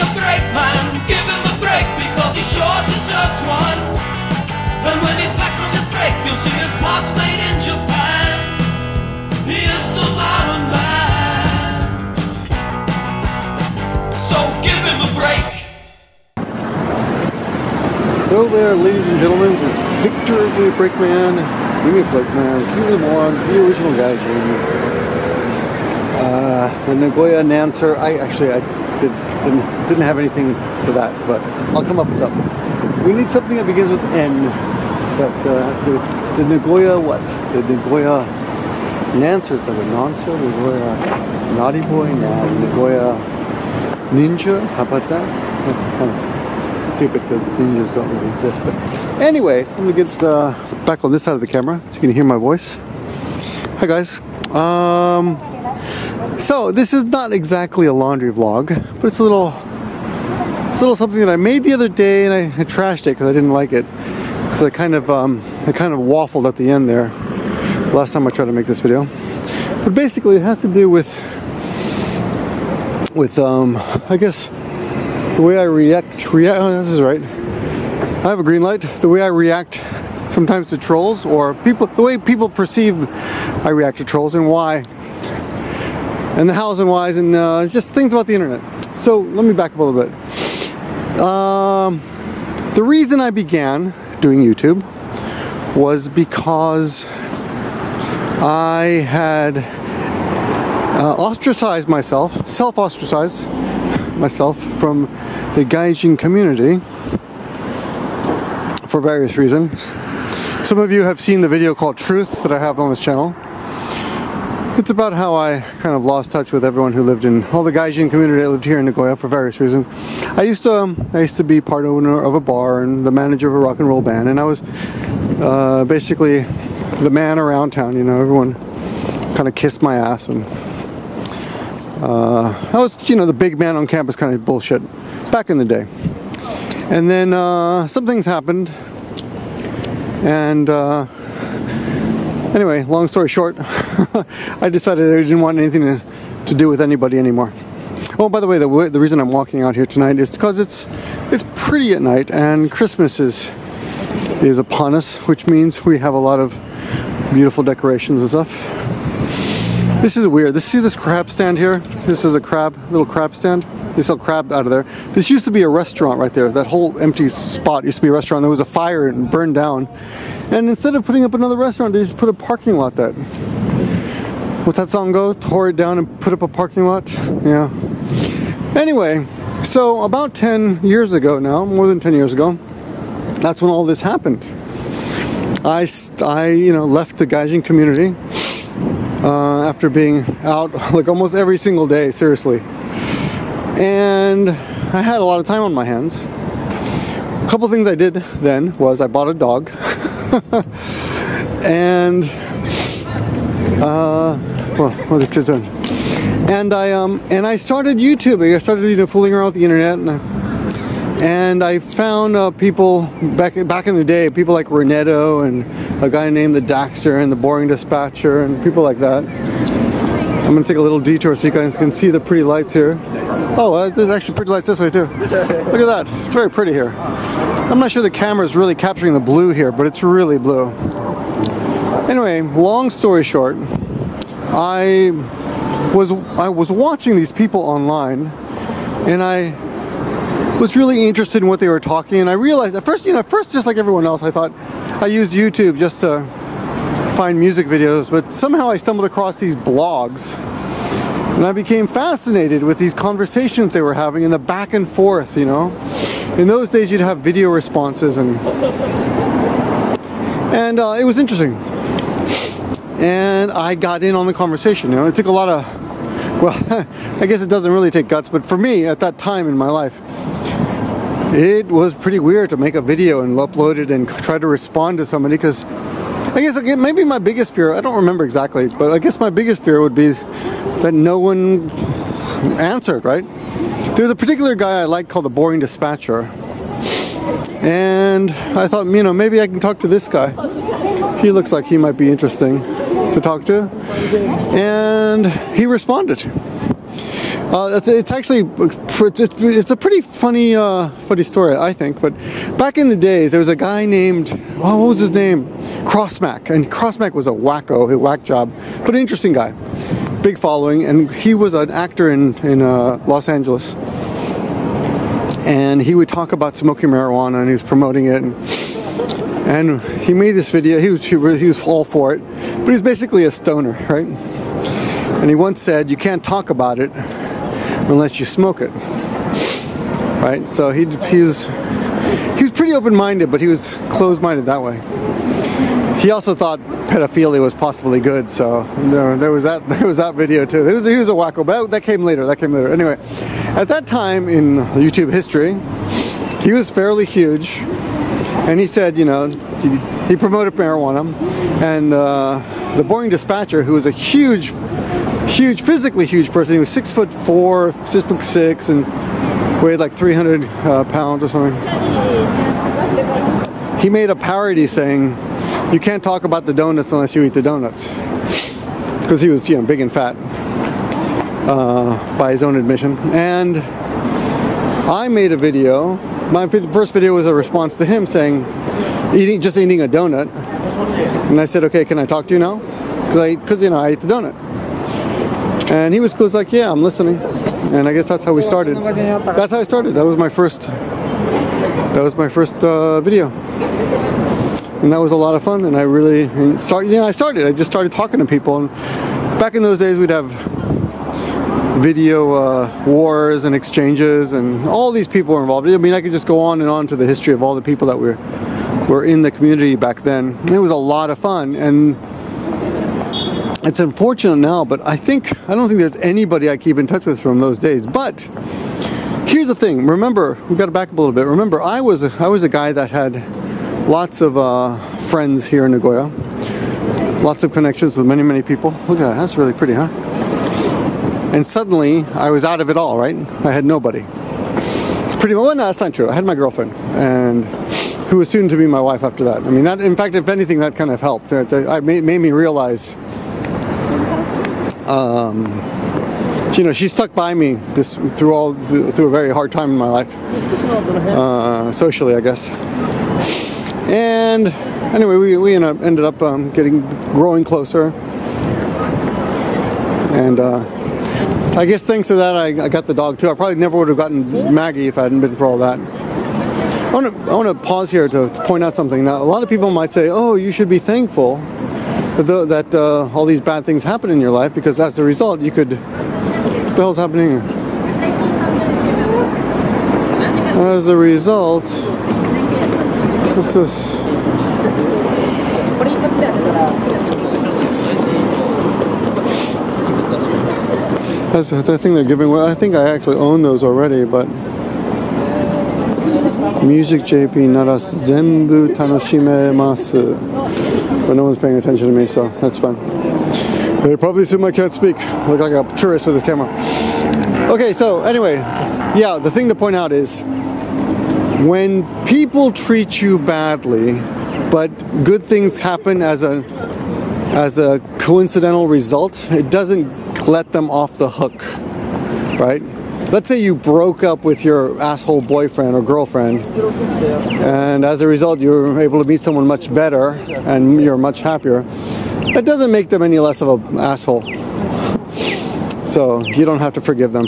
a break, man. Give him a break because he sure deserves one. And when he's back from his break, you'll see his parts made in Japan. He is the modern man. So give him a break. Hello there, ladies and gentlemen. It's Victor the Breakman, Gimme a Break Man, King of the Morons, the original gaijin. The Nagoya Nancer. I didn't have anything for that, but I'll come up with something. We need something that begins with N. But the Nagoya what? The Nagoya Nancer, the Nancer, Nagoya Naughty Boy, now Nagoya Ninja. How about that? That's kind of stupid because ninjas don't really exist. But anyway, I'm gonna get back on this side of the camera so you can hear my voice. Hi guys. So this is not exactly a laundry vlog, but it's a little something that I made the other day and I trashed it because I didn't like it. Because I kind of waffled at the end there last time I tried to make this video. But basically it has to do with I guess the way I react. Oh, this is right. I have a green light. The way I react sometimes to trolls, or the way people perceive I react to trolls, and why, and the hows and whys, and just things about the internet. So let me back up a little bit. The reason I began doing YouTube was because I had ostracized myself, self-ostracized myself from the gaijin community for various reasons. Some of you have seen the video called Truth that I have on this channel. It's about how I kind of lost touch with everyone who lived in all the gaijin community that lived here in Nagoya for various reasons. I used to be part owner of a bar and the manager of a rock and roll band, and I was basically the man around town. You know, everyone kind of kissed my ass, and I was, you know, the big man on campus kind of bullshit back in the day. And then some things happened, and anyway, long story short, I decided I didn't want anything to do with anybody anymore. Oh, by the way, the reason I'm walking out here tonight is because it's pretty at night, and Christmas is upon us, which means we have a lot of beautiful decorations and stuff. This is weird. See this crab stand here? This is a little crab stand. They sell crab out of there. This used to be a restaurant right there. That whole empty spot used to be a restaurant. There was a fire and burned down. And instead of putting up another restaurant, they just put a parking lot there. What's that song go? Tore it down and put up a parking lot? Yeah. Anyway, so about 10 years ago now, more than 10 years ago, that's when all this happened. I you know, left the gaijin community after being out like almost every single day, seriously. And I had a lot of time on my hands. A couple things I did then was I bought a dog. And well, what are the kids doing? And I started YouTube. I started, you know, fooling around with the internet, and I found people back in the day, people like Reneto and a guy named the Daxter and the Boring Dispatcher and people like that. I'm gonna take a little detour so you guys can see the pretty lights here. Oh, there's actually pretty lights this way too. Look at that. It's very pretty here. I'm not sure the camera is really capturing the blue here, but it's really blue. Anyway, long story short, I was watching these people online, and I was really interested in what they were talking, and I realized at first, just like everyone else, I thought I used YouTube just to find music videos, but somehow I stumbled across these blogs, and I became fascinated with these conversations they were having and the back and forth, you know. In those days you'd have video responses, and it was interesting. And I got in on the conversation, you know. It took a lot of, well, I guess it doesn't really take guts, but for me at that time in my life, it was pretty weird to make a video and upload it and try to respond to somebody, because I guess maybe my biggest fear, I don't remember exactly, but I guess my biggest fear would be that no one answered, right? There's a particular guy I like called the Boring Dispatcher, and I thought, you know, maybe I can talk to this guy. He looks like he might be interesting to talk to, and he responded. It's actually it's a pretty funny story, I think. But back in the days, there was a guy named, what was his name? Crossmack, and Crossmack was a wacko, a whack job, but an interesting guy, big following, and he was an actor in Los Angeles. And he would talk about smoking marijuana, and he was promoting it, and he made this video. He was all for it, but he was basically a stoner, right? And he once said, "You can't talk about it unless you smoke it," right? So he was pretty open-minded, but he was closed-minded that way. He also thought pedophilia was possibly good, so there was that video too. He was a wacko, but that came later. Anyway, at that time in YouTube history, he was fairly huge, and he said, you know, he promoted marijuana, and the boring dispatcher, who was a huge, physically huge person. He was 6'4", 6'6", and weighed like 300 pounds or something. He made a parody saying, "You can't talk about the donuts unless you eat the donuts," because he was, you know, big and fat, by his own admission. And I made a video. My first video was a response to him saying, just eating a donut. And I said, "Okay, can I talk to you now?" Because you know, I ate the donut. And he was cool. He's like, "Yeah, I'm listening." And I guess that's how we started. That's how I started. That was my first video. And that was a lot of fun, and I really started. Yeah, I just started talking to people. And back in those days, we'd have video wars and exchanges, and all these people were involved. I mean, I could just go on and on to the history of all the people that were in the community back then. And it was a lot of fun, and it's unfortunate now, but I don't think there's anybody I keep in touch with from those days. But here's the thing. Remember, we've got to back up a little bit. Remember, I was a guy that had lots of friends here in Nagoya. Lots of connections with many people. Look at that. That's really pretty, huh? And suddenly, I was out of it all, right? I had nobody. Pretty well, no, that's not true. I had my girlfriend, and who was soon to be my wife after that. I mean, that, in fact, if anything, that kind of helped. It made me realize, you know, she stuck by me through a very hard time in my life, socially, I guess. And anyway, we ended up growing closer, and I guess thanks to that, I got the dog too. I probably never would have gotten Maggie if I hadn't been for all that. I want to pause here to point out something. Now, a lot of people might say, "Oh, you should be thankful that all these bad things happen in your life, because as a result, you could." What the hell's happening here? As a result, what's this? That's the thing they're giving away. I think I actually own those already, but Music JP Naras Zenbu Tanoshimasu. But no one's paying attention to me, so that's fine. They probably assume I can't speak. I look like a tourist with this camera. Okay, so anyway, yeah, the thing to point out is when people treat you badly, but good things happen as a coincidental result, it doesn't let them off the hook, right? Let's say you broke up with your asshole boyfriend or girlfriend, and as a result you're able to meet someone much better and you're much happier. That doesn't make them any less of an asshole. So you don't have to forgive them.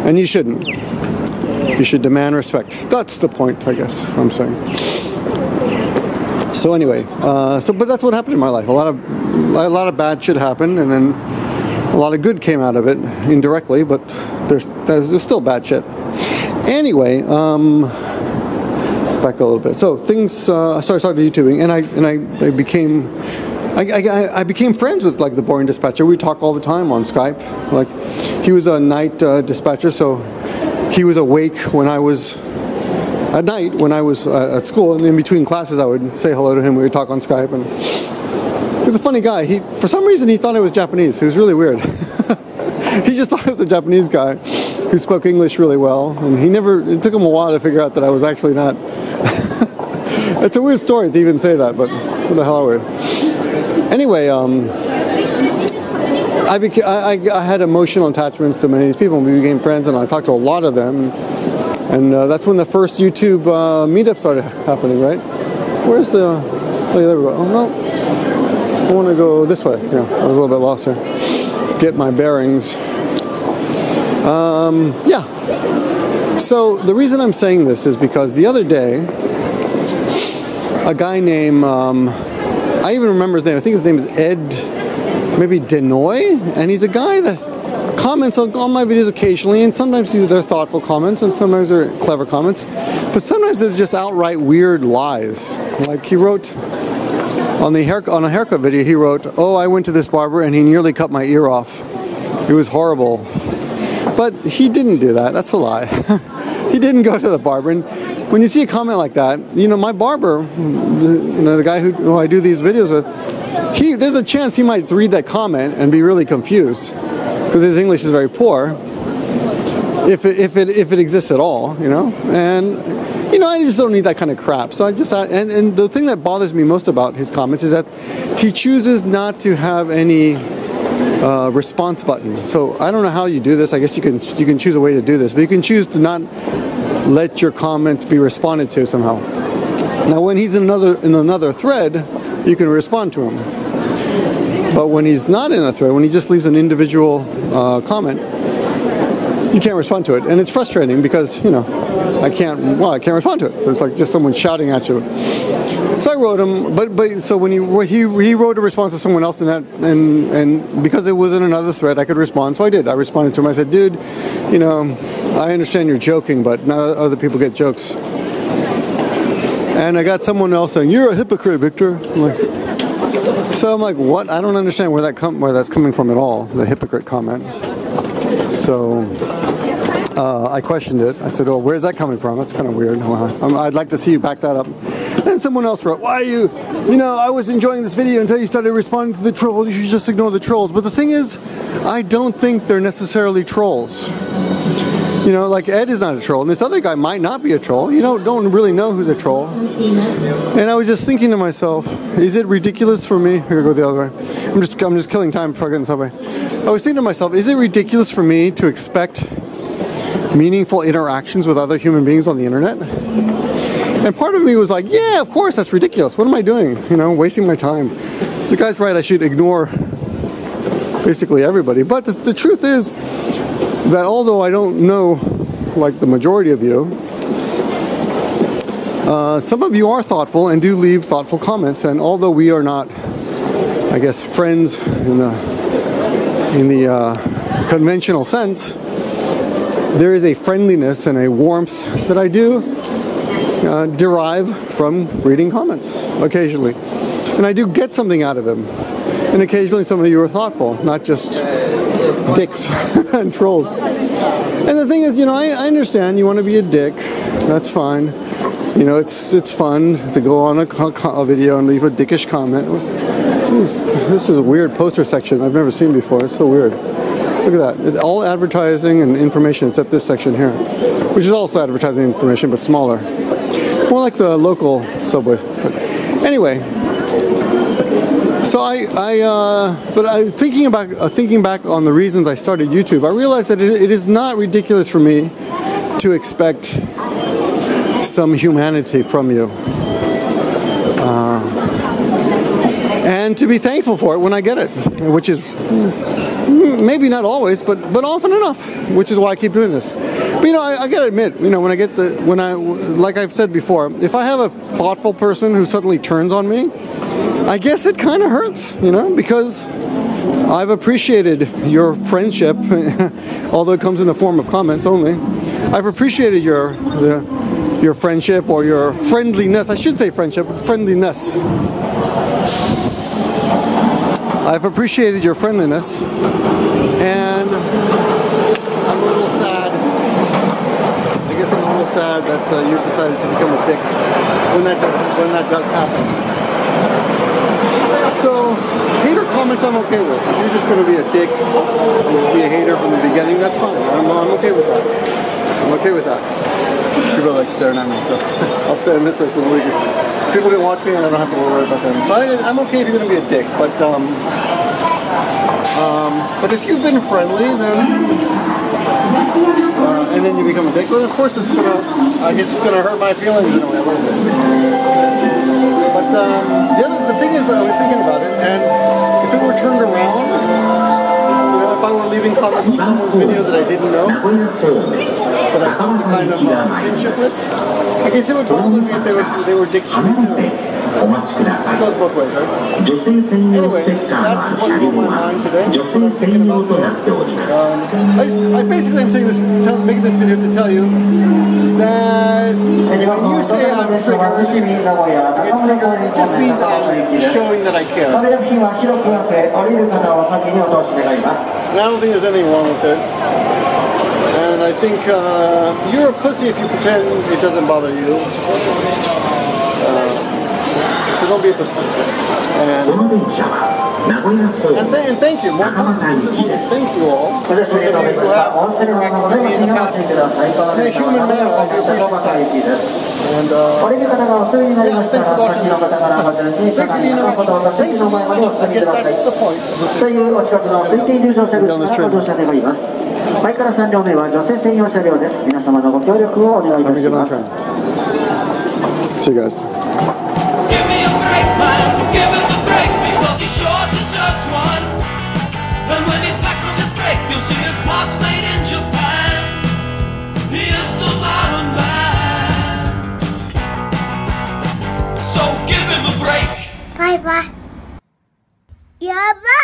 And you shouldn't. You should demand respect. That's the point, I guess, I'm saying. So anyway, but that's what happened in my life. A lot of bad shit happened, and then a lot of good came out of it indirectly, but there's still bad shit. Anyway, back a little bit. So things, I started YouTubing, and I became friends with like the boring dispatcher. We talk all the time on Skype. Like, he was a night dispatcher, so he was awake when I was at night when I was at school, and in between classes I would say hello to him. We would talk on Skype, and he was a funny guy. For some reason he thought I was Japanese. It was really weird. He just thought I was a Japanese guy who spoke English really well, and it took him a while to figure out that I was actually not. It's a weird story to even say that, but who the hell are we? Anyway, I had emotional attachments to many of these people, and we became friends, and I talked to a lot of them. And that's when the first YouTube meetup started happening, right? Where's the... Oh, yeah, there we go. Oh, no. I want to go this way. Yeah, I was a little bit lost here. Get my bearings. Yeah. So the reason I'm saying this is because the other day, a guy named... I even remember his name. I think his name is Ed... maybe Denoy, and he's a guy that comments on my videos occasionally, and sometimes they're thoughtful comments, and sometimes they're clever comments, but sometimes they're just outright weird lies. Like he wrote on a haircut video, he wrote, "Oh, I went to this barber and he nearly cut my ear off. It was horrible." But he didn't do that. That's a lie. He didn't go to the barber. And when you see a comment like that, you know, my barber, you know, the guy who I do these videos with, there's a chance he might read that comment and be really confused because his English is very poor, if it exists at all, you know. And you know, I just don't need that kind of crap. So I just and the thing that bothers me most about his comments is that he chooses not to have any response button. So I don't know how you do this. I guess you can choose a way to do this, but you can choose to not let your comments be responded to somehow. Now, when he's in another thread, you can respond to him. But when he's not in a thread, when he just leaves an individual comment, you can't respond to it. And it's frustrating because, you know, I can't respond to it. So it's like just someone shouting at you. So I wrote him, but so when he wrote a response to someone else in that, and because it was in another thread, I could respond. So I did. I responded to him. I said, "Dude, you know, I understand you're joking, but not other people get jokes." And I got someone else saying, "You're a hypocrite, Victor." So I'm like, what? I don't understand where that's coming from at all, the hypocrite comment. So I questioned it. I said, "Oh, where's that coming from? That's kind of weird. Well, I'd like to see you back that up." And someone else wrote, "Why you know, I was enjoying this video until you started responding to the trolls. You should just ignore the trolls." But the thing is, I don't think they're necessarily trolls. You know, like Ed is not a troll, and this other guy might not be a troll. You don't really know who's a troll. And I was just thinking to myself, is it ridiculous for me? I'm gonna go the other way. I'm just killing time before I get in the subway. I was thinking to myself, is it ridiculous for me to expect meaningful interactions with other human beings on the internet? And part of me was like, yeah, of course, that's ridiculous. What am I doing? You know, wasting my time. The guy's right. I should ignore basically everybody. But the truth is that although I don't know, like the majority of you, some of you are thoughtful and do leave thoughtful comments. And although we are not, I guess, friends in the conventional sense, there is a friendliness and a warmth that I do derive from reading comments occasionally. And I do get something out of them. And occasionally some of you are thoughtful, not just dicks and trolls. And the thing is, you know, I understand you want to be a dick. That's fine. You know, it's fun to go on a video and leave a dickish comment. Jeez, this is a weird poster section I've never seen before. It's so weird. Look at that. It's all advertising and information except this section here, which is also advertising and information, but smaller. More like the local subway. But anyway, so thinking back on the reasons I started YouTube, I realized that it is not ridiculous for me to expect some humanity from you, and to be thankful for it when I get it, which is maybe not always, but often enough, which is why I keep doing this. But you know, I gotta admit, you know, like I've said before, if I have a thoughtful person who suddenly turns on me, I guess it kind of hurts, you know, because I've appreciated your friendship, although it comes in the form of comments only. I've appreciated your friendship or your friendliness. I should say friendship, friendliness. I've appreciated your friendliness, and I'm a little sad. I guess I'm a little sad that you've decided to become a dick when that does happen. So, hater comments I'm okay with. If you're just going to be a dick and just be a hater from the beginning, that's fine. I'm okay with that. I'm okay with that. People are like staring at me, so I'll stand this way so people can watch me and I don't have to worry about them. So I'm okay if you're going to be a dick, but But if you've been friendly, then and then you become a dick, well, of course it's gonna, I guess it's gonna hurt my feelings in a way a little bit. But the thing is, I was thinking about it, and if it were turned around, you know, if I were leaving comments on someone's video that I didn't know, that I felt the kind of kinship with, I guess it would bother me if they were dicks to me too. It goes both ways, right? Anyway, that's what's on my mind today. What I'm thinking about today. I basically am saying this, making this video to tell you that when you say I'm triggered, it just means I'm showing that I care. And I don't think there's anything wrong with it. And I think you're a pussy if you pretend it doesn't bother you. So don't be a pussy. And thank you. More thank you all. For those of you who have interacted with me in the past. In a human manner, I do appreciate that. And yeah, thanks for watching this. Thanks for the interaction. Thanks for being honest. I get back to the point. Down this train. 前から3両目は女性専用車両です。皆様のご協力をお願いいたします。See you guys. Give me a break, man. Give him a break because he sure deserves one. And when he's back from his break, you'll see his parts made in Japan. He is the modern man. So give him a break. Bye bye. Yeah, bye.